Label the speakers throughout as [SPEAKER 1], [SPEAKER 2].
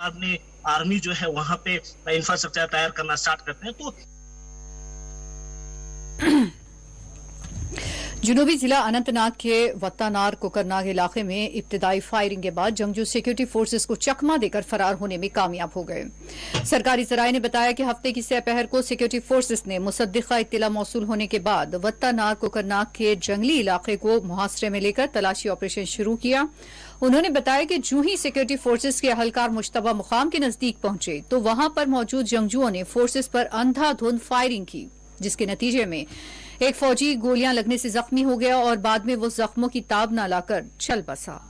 [SPEAKER 1] अपने आर्मी जो है वहां पे इंफ्रास्ट्रक्चर तैयार करना स्टार्ट करते हैं। तो
[SPEAKER 2] जुनूबी जिला अनंतनाग के वत्तानार कोकरनाग इलाके में इब्तिदाई फायरिंग के बाद जंगजू सिक्योरिटी फोर्सेस को चकमा देकर फरार होने में कामयाब हो गए। सरकारी जराये ने बताया कि हफ्ते की सपहर को सिक्योरिटी फोर्सेस ने मुसद्दिका इत्तला मौसूल होने के बाद वत्तानार कोकरनाग के जंगली इलाके को मुहासरे में लेकर तलाशी ऑपरेशन शुरू किया। उन्होंने बताया कि जूं ही सिक्योरिटी फोर्सेस के अहलकार मुश्तबा मुकाम के नजदीक पहुंचे तो वहां पर मौजूद जंगजुओं ने फोर्सेस पर अंधाधुंध फायरिंग की, जिसके नतीजे में एक फौजी गोलियां लगने से जख्मी हो गया और बाद में वो जख्मों की ताब न लाकर चल बसा।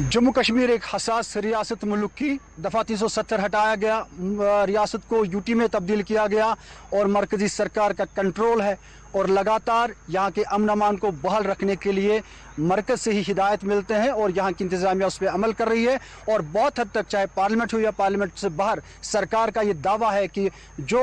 [SPEAKER 3] जम्मू कश्मीर एक हसास रियासत मुल्क की दफ़ा 370 हटाया गया, रियासत को यूटी में तब्दील किया गया और मरकज़ी सरकार का कंट्रोल है और लगातार यहाँ के अमन अमान को बहाल रखने के लिए मरकज़ से ही हिदायत मिलते हैं और यहाँ की इंतज़ामिया उस पर अमल कर रही है। और बहुत हद तक चाहे पार्लियामेंट हो या पार्लियामेंट से बाहर सरकार का ये दावा है कि जो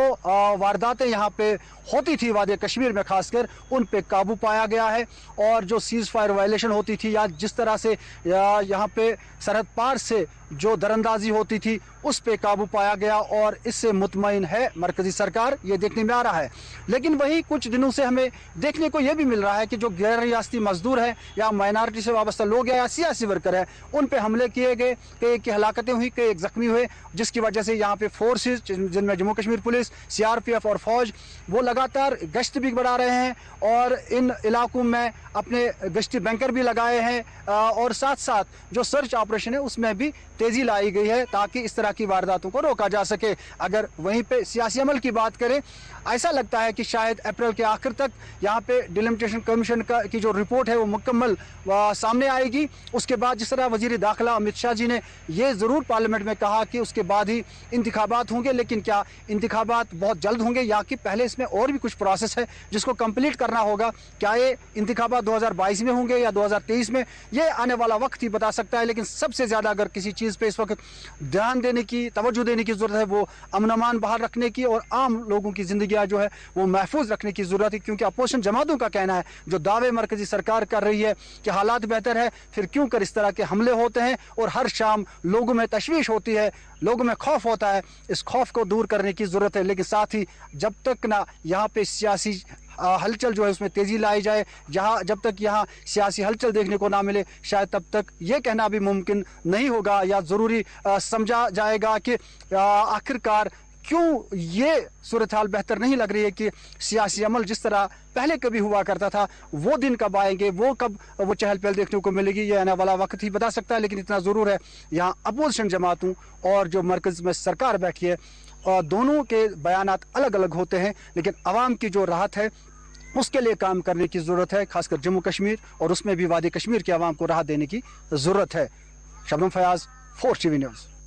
[SPEAKER 3] वारदातें यहाँ पे होती थी वादी कश्मीर में खासकर, उन पे काबू पाया गया है और जो सीज़ फायर वायलेशन होती थी या जिस तरह से यहाँ पे सरहद पार से जो दरअंदाजी होती थी उस पे काबू पाया गया और इससे मुतमईन है मरकज़ी सरकार, ये देखने में आ रहा है। लेकिन वही कुछ दिनों से हमें देखने को ये भी मिल रहा है कि जो गैर रियासती मजदूर हैं या माइनॉरिटी से वाबस्ता लोग हैं या सियासी वर्कर हैं, उन पे हमले किए गए, कई की हलाकतें हुई, कई एक ज़ख्मी हुए, जिसकी वजह से यहाँ पे फोर्सेस जिनमें जम्मू कश्मीर पुलिस, CRPF और फौज वो लगातार गश्त भी बढ़ा रहे हैं और इन इलाकों में अपने गश्ती बैंकर भी लगाए हैं और साथ साथ जो सर्च ऑपरेशन है उसमें भी तेज़ी लाई गई है ताकि इस तरह की वारदातों को रोका जा सके। अगर वहीं पे सियासी अमल की बात करें, ऐसा लगता है कि शायद अप्रैल के आखिर तक यहाँ पे डिलिमिटेशन कमीशन की जो रिपोर्ट है वो मुकम्मल सामने आएगी। उसके बाद जिस तरह वज़ीर दाखिला अमित शाह जी ने ये ज़रूर पार्लियामेंट में कहा कि उसके बाद ही इंतखाबात होंगे, लेकिन क्या इंतखाबात बहुत जल्द होंगे या कि पहले इसमें और भी कुछ प्रोसेस है जिसको कंप्लीट करना होगा? क्या ये इंतखाबात 2022 में होंगे या 2023 में? ये आने वाला वक्त ही बता सकता है। लेकिन सबसे ज़्यादा अगर किसी चीज़ पे इस वक्त ध्यान देने की, तवज्जो देने की ज़रूरत है वो अमन अमान बाहर रखने की और आम लोगों की ज़िंदगी जो है वो महफूज रखने की ज़रूरत है। क्योंकि अपोजिशन जमातों का कहना है, जो दावे मरकज़ी सरकार कर रही है कि हालात बेहतर है, फिर क्यों कर इस तरह के हमले होते हैं और हर शाम लोगों में तशवीश होती है, लोगों में खौफ होता है। इस खौफ को दूर करने की ज़रूरत है। लेकिन साथ ही जब तक ना यहाँ पे सियासी हलचल जो है उसमें तेज़ी लाई जाए, जब तक यहाँ सियासी हलचल देखने को ना मिले, शायद तब तक ये कहना भी मुमकिन नहीं होगा या ज़रूरी समझा जाएगा कि आखिरकार क्यों ये सूरत हाल बेहतर नहीं लग रही है कि सियासी अमल जिस तरह पहले कभी हुआ करता था वो दिन कब आएंगे, वो कब वो चहल पहल देखने को मिलेगी, ये आने वाला वक्त ही बता सकता है। लेकिन इतना ज़रूर है, यहाँ अपोजिशन जमातों और जो मरकज़ में सरकार बैठी है दोनों के बयानात अलग अलग होते हैं, लेकिन आवाम की जो राहत है उसके लिए काम करने की ज़रूरत है, खासकर जम्मू कश्मीर और उसमें भी वादी कश्मीर के आवाम को राहत देने की ज़रूरत है। Shabnam Fayaz, 4 TV news.